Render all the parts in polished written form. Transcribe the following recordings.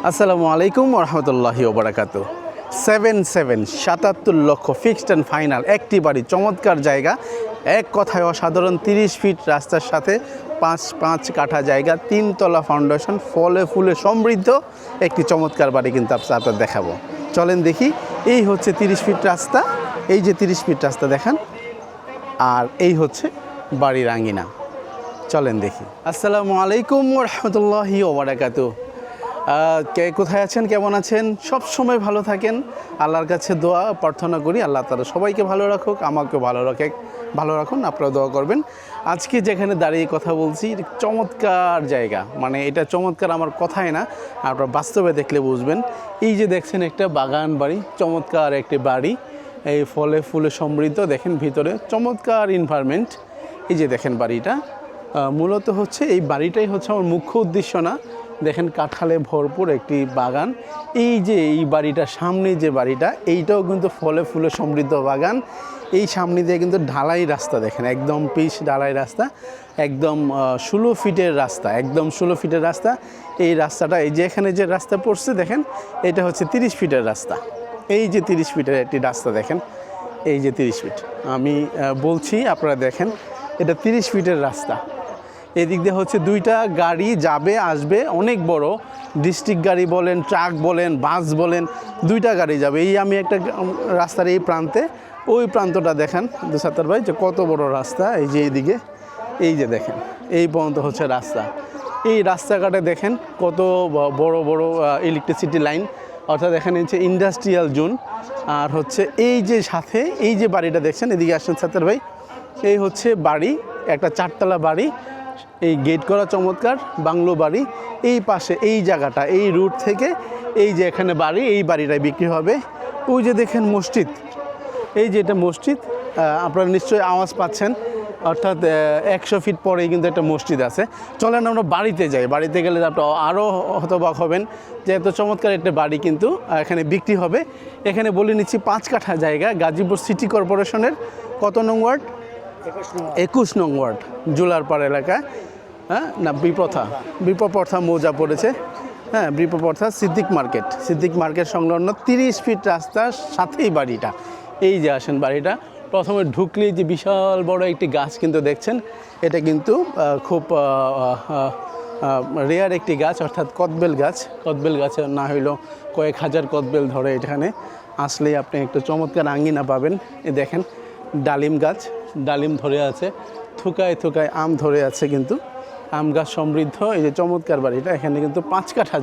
আসসালামু আলাইকুম রহমতুল্লাহি ওবরাকাতু। 77 লক্ষ ফিক্সড অ্যান্ড ফাইনাল একটি বাড়ি, চমৎকার জায়গা, এক কথায় অসাধারণ। 30 ফিট রাস্তার সাথে 5 কাঠা জায়গা, 3 তলা ফাউন্ডেশন, ফলে ফুলে সমৃদ্ধ একটি চমৎকার বাড়ি কিন্তু আপনাদের দেখাবো। চলেন দেখি। এই হচ্ছে 30 ফিট রাস্তা, এই যে 30 ফিট রাস্তা দেখেন, আর এই হচ্ছে বাড়ির আঙ্গিনা। চলেন দেখি। আসসালামু আলাইকুম রহমতুল্লাহি ওবরাকাতু। কে কোথায় আছেন, কেমন আছেন? সব সময় ভালো থাকেন, আল্লাহর কাছে দোয়া প্রার্থনা করি আল্লাহ তাআলা সবাইকে ভালো রাখুক, আমাকেও ভালো রাখুন, আপনারা দোয়া করবেন। আজকে যেখানে দাঁড়িয়ে কথা বলছি চমৎকার জায়গা, মানে এটা চমৎকার আমার কথাই না, আপনারা বাস্তবে দেখলে বুঝবেন। এই যে দেখছেন একটা বাগান বাড়ি, চমৎকার একটি বাড়ি, এই ফলে ফুলে সমৃদ্ধ। দেখেন ভিতরে চমৎকার এনভায়রনমেন্ট। এই যে দেখেন বাড়িটা, মূলত হচ্ছে এই বাড়িটাই হচ্ছে আমার মুখ্য উদ্দেশ্য না। দেখেন কাঁঠালে ভরপুর একটি বাগান। এই যে এই বাড়িটার সামনে যে বাড়িটা, এইটাও কিন্তু ফলে ফুলে সমৃদ্ধ বাগান। এই সামনে দিয়ে কিন্তু ঢালাই রাস্তা, দেখেন একদম পিচ ঢালাই রাস্তা, একদম 16 ফিটের রাস্তা, একদম 16 ফিটের রাস্তা। এই রাস্তাটা, এই যে এখানে যে রাস্তা পড়ছে দেখেন, এটা হচ্ছে 30 ফিটের রাস্তা। এই যে 30 ফিটের একটি রাস্তা দেখেন, এই যে 30 ফিট আমি বলছি, আপনারা দেখেন এটা 30 ফিটের রাস্তা। এদিক দিয়ে হচ্ছে 2টা গাড়ি যাবে আসবে, অনেক বড় ডিস্ট্রিক্ট গাড়ি বলেন, ট্রাক বলেন, বাস বলেন, 2টা গাড়ি যাবে। এই আমি একটা রাস্তার এই প্রান্তে, ওই প্রান্তটা দেখেন দুসাত্তার ভাই, যে কত বড় রাস্তা। এই যে এইদিকে, এই যে দেখেন এই পর্যন্ত হচ্ছে রাস্তা। এই রাস্তাঘাটে দেখেন কত বড় বড় ইলেকট্রিসিটি লাইন, অর্থাৎ এখানে হচ্ছে ইন্ডাস্ট্রিয়াল জোন। আর হচ্ছে এই যে সাথে এই যে বাড়িটা দেখছেন, এদিকে আসছেন সাত্তার ভাই, এই হচ্ছে বাড়ি, একটা 4তলা বাড়ি, এই গেট করা চমৎকার বাংলো বাড়ি। এই পাশে এই জায়গাটা, এই রুট থেকে এই যে এখানে বাড়ি, এই বাড়িটাই বিক্রি হবে। ওই যে দেখেন মসজিদ, এই যে এটা মসজিদ, আপনারা নিশ্চয়ই আওয়াজ পাচ্ছেন, অর্থাৎ 100 ফিট পরেই কিন্তু একটা মসজিদ আছে। চলেন আমরা বাড়িতে যাই। বাড়িতে গেলে আপনারা আরও হতবাক হবেন যে এত চমৎকার একটা বাড়ি কিন্তু এখানে বিক্রি হবে। এখানে বলে নিচ্ছি 5 কাঠা জায়গা, গাজীপুর সিটি কর্পোরেশনের কত নং ওয়ার্ড? 21 নং ওয়ার্ড, জুলারপাড় এলাকায়। হ্যাঁ না, বিপথা মৌজা পড়েছে। হ্যাঁ, বিপথা সিদ্দিক মার্কেট সংলগ্ন 30 ফিট রাস্তার সাথেই বাড়িটা। এই যে আসেন বাড়িটা, প্রথমে ঢুকলেই যে বিশাল বড় একটি গাছ কিন্তু দেখছেন, এটা কিন্তু খুব রেয়ার একটি গাছ, অর্থাৎ কদবেল গাছ না হইলেও কয়েক হাজার কদবেল ধরে। এখানে আসলেই আপনি একটু চমৎকার আঙ্গিনা পাবেন। এ দেখেন ডালিম গাছ, ডালিম ধরে আছে, থুকায় আম ধরে আছে, কিন্তু আম গাছ সমৃদ্ধ। এই যে চমৎকার বাড়িটা, এখানে কিন্তু 5 কাঠা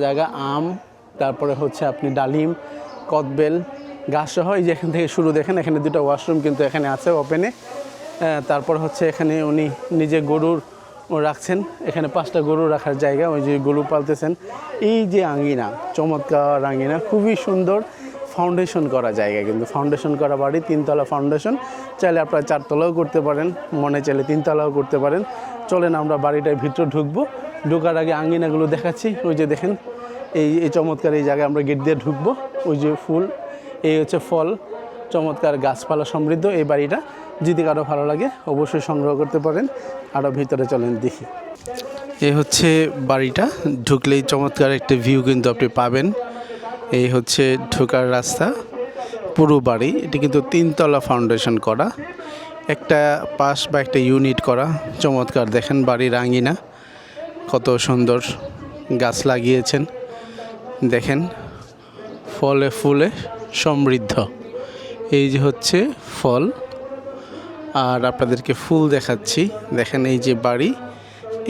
জায়গা, আম, তারপরে হচ্ছে আপনি ডালিম, কদবেল গাছ সহ। এই যে এখান থেকে শুরু দেখেন, এখানে 2টা ওয়াশরুম কিন্তু এখানে আছে ওপেনে। তারপর হচ্ছে এখানে উনি নিজে গরুর রাখছেন, এখানে 5টা গরু রাখার জায়গা, ওই যে গরু পালতেছেন। এই যে আঙ্গিনা, চমৎকার আঙ্গিনা, খুবই সুন্দর। ফাউন্ডেশন করা জায়গা, কিন্তু ফাউন্ডেশন করা বাড়ি, 3 তলা ফাউন্ডেশন। চাইলে আপনারা 4 তলাও করতে পারেন, মনে চাইলে 3 তলাও করতে পারেন। চলেন আমরা বাড়িটার ভিতরে ঢুকবো। ঢোকার আগে আঙ্গিনাগুলো দেখাচ্ছি। ওই যে দেখেন এই চমৎকার এই জায়গায় আমরা গেট দিয়ে ঢুকবো। ওই যে ফুল, এই হচ্ছে ফল, চমৎকার গাছপালা সমৃদ্ধ এই বাড়িটা। যদি কারো ভালো লাগে অবশ্যই সংগ্রহ করতে পারেন। আরও ভিতরে চলেন দেখি। এই হচ্ছে বাড়িটা, ঢুকলেই চমৎকার একটা ভিউ কিন্তু আপনি পাবেন। এই হচ্ছে ঢোকার রাস্তা, পুরো বাড়ি। এটি কিন্তু 3 তলা ফাউন্ডেশন করা, একটা পাশ বা একটা ইউনিট করা। চমৎকার দেখেন বাড়ির আঙ্গিনা, কত সুন্দর গাছ লাগিয়েছেন। দেখেন ফলে ফুলে সমৃদ্ধ। এই যে হচ্ছে ফল, আর আপনাদেরকে ফুল দেখাচ্ছি। দেখেন এই যে বাড়ি,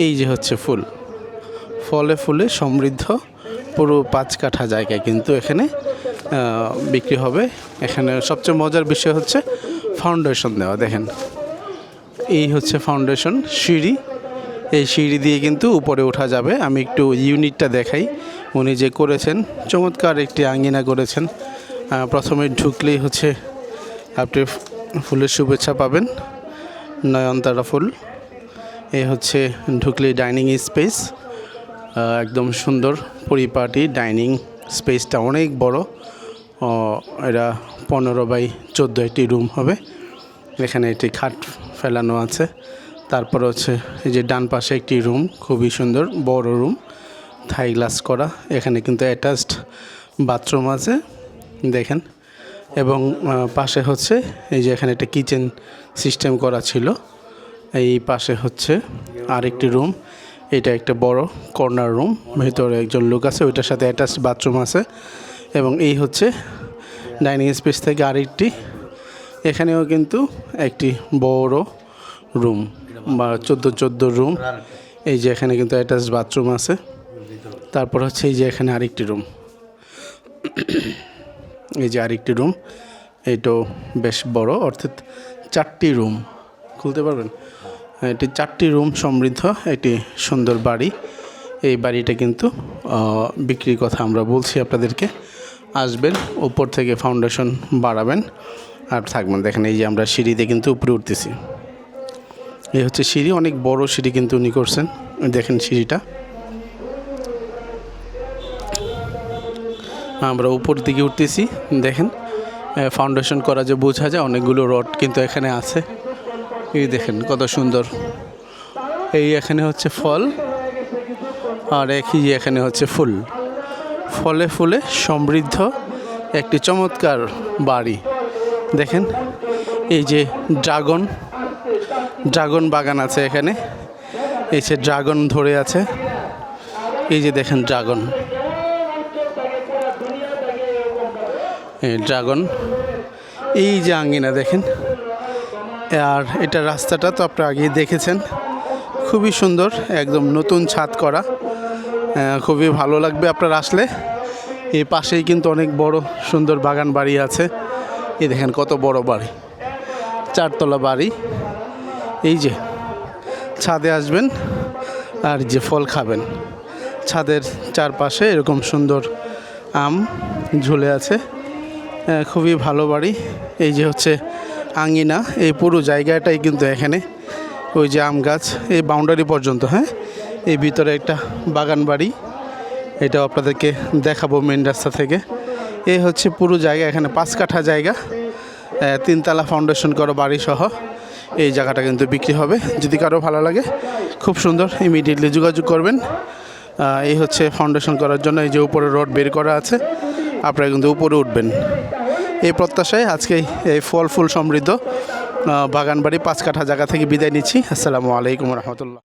এই যে হচ্ছে ফুল, ফলে ফুলে সমৃদ্ধ। পুরো 5 কাঠা জায়গায় কিন্তু এখানে বিক্রি হবে। এখানে সবচেয়ে মজার বিষয় হচ্ছে ফাউন্ডেশন দেওয়া। দেখেন এই হচ্ছে ফাউন্ডেশন, সিঁড়ি, এই সিঁড়ি দিয়ে কিন্তু উপরে ওঠা যাবে। আমি একটু ইউনিটটা দেখাই। উনি যে করেছেন, চমৎকার একটি আঙ্গিনা করেছেন। প্রথমে ঢুকলেই হচ্ছে আপনি ফুলের শুভেচ্ছা পাবেন, নয়নতারা ফুল। এই হচ্ছে ঢুকলেই ডাইনিং স্পেস, একদম সুন্দর পরিপাটি ডাইনিং স্পেসটা, অনেক বড়। এটা 15 বাই 14 একটি রুম হবে। এখানে একটি খাট ফেলানো আছে। তারপর হচ্ছে এই যে ডান পাশে একটি রুম, খুবই সুন্দর বড় রুম, থাই গ্লাস করা। এখানে কিন্তু অ্যাটাচড বাথরুম আছে দেখেন, এবং পাশে হচ্ছে এই যে এখানে একটা কিচেন সিস্টেম করা ছিল। এই পাশে হচ্ছে আরেকটি রুম, এটা একটা বড় কর্নার রুম, ভিতরে একজন লোক আছে, ওইটার সাথে অ্যাটাচড বাথরুম আছে। এবং এই হচ্ছে ডাইনিং স্পেস থেকে আরেকটি, এখানেও কিন্তু একটি বড় রুম বা 14 রুম। এই যে এখানে কিন্তু অ্যাটাচড বাথরুম আছে। তারপর হচ্ছে এই যে এখানে আরেকটি রুম, এই যে আরেকটি রুম, এইটাও বেশ বড়, অর্থাৎ 4টি রুম খুলতে পারবেন। এটি 4টি রুম সমৃদ্ধ একটি সুন্দর বাড়ি। এই বাড়িটা কিন্তু বিক্রির কথা আমরা বলছি আপনাদেরকে। আসবেন, উপর থেকে ফাউন্ডেশন বাড়াবেন আর থাকবেন। দেখেন এই যে আমরা সিঁড়িতে কিন্তু উপরে উঠতেছি, এই হচ্ছে সিঁড়ি, অনেক বড় সিঁড়ি কিন্তু উনি করছেন। দেখেন সিঁড়িটা, আমরা উপর দিকে উঠতেছি। দেখেন ফাউন্ডেশন করা যে বোঝা যায়, অনেকগুলো রড কিন্তু এখানে আছে। এই দেখেন কত সুন্দর। এই এখানে হচ্ছে ফল, আর একই এখানে হচ্ছে ফুল, ফলে ফুলে সমৃদ্ধ একটি চমৎকার বাড়ি। দেখেন এই যে ড্রাগন বাগান আছে এখানে, এই যে ড্রাগন ধরে আছে, এই যে দেখেন ড্রাগন, ড্রাগন, এই যে আঙ্গিনা দেখেন। আর এটা রাস্তাটা তো আপনারা আগেই দেখেছেন, খুবই সুন্দর, একদম নতুন ছাদ করা, খুবই ভালো লাগবে আপনারা আসলে। এই পাশেই কিন্তু অনেক বড় সুন্দর বাগান বাড়ি আছে। এই দেখেন কত বড় বাড়ি, 4 তলা বাড়ি। এই যে ছাদে আসবেন আর যে ফল খাবেন, ছাদের চারপাশে এরকম সুন্দর আম ঝুলে আছে, খুবই ভালো বাড়ি। এই যে হচ্ছে আঙ্গিনা, এই পুরো জায়গাটাই কিন্তু এখানে ওই যে আম গাছ, এই বাউন্ডারি পর্যন্ত, হ্যাঁ, এই ভিতরে একটা বাগান বাড়ি, এটাও আপনাদেরকে দেখাবো মেন রাস্তা থেকে। এই হচ্ছে পুরো জায়গা, এখানে 5 কাঠা জায়গা, 3 তলা ফাউন্ডেশন করা বাড়ি সহ এই জায়গাটা কিন্তু বিক্রি হবে। যদি কারো ভালো লাগে, খুব সুন্দর, ইমিডিয়েটলি যোগাযোগ করবেন। এই হচ্ছে ফাউন্ডেশন করার জন্য এই যে উপরে রড বের করা আছে, আপনারা কিন্তু উপরে উঠবেন। এই প্রত্যাশায় আজকে এই ফল ফুল সমৃদ্ধ বাগান বাড়ি 5 কাঠা জায়গা থেকে বিদায় নিচ্ছি। আসসালামু আলাইকুম রহমতুল্লাহ।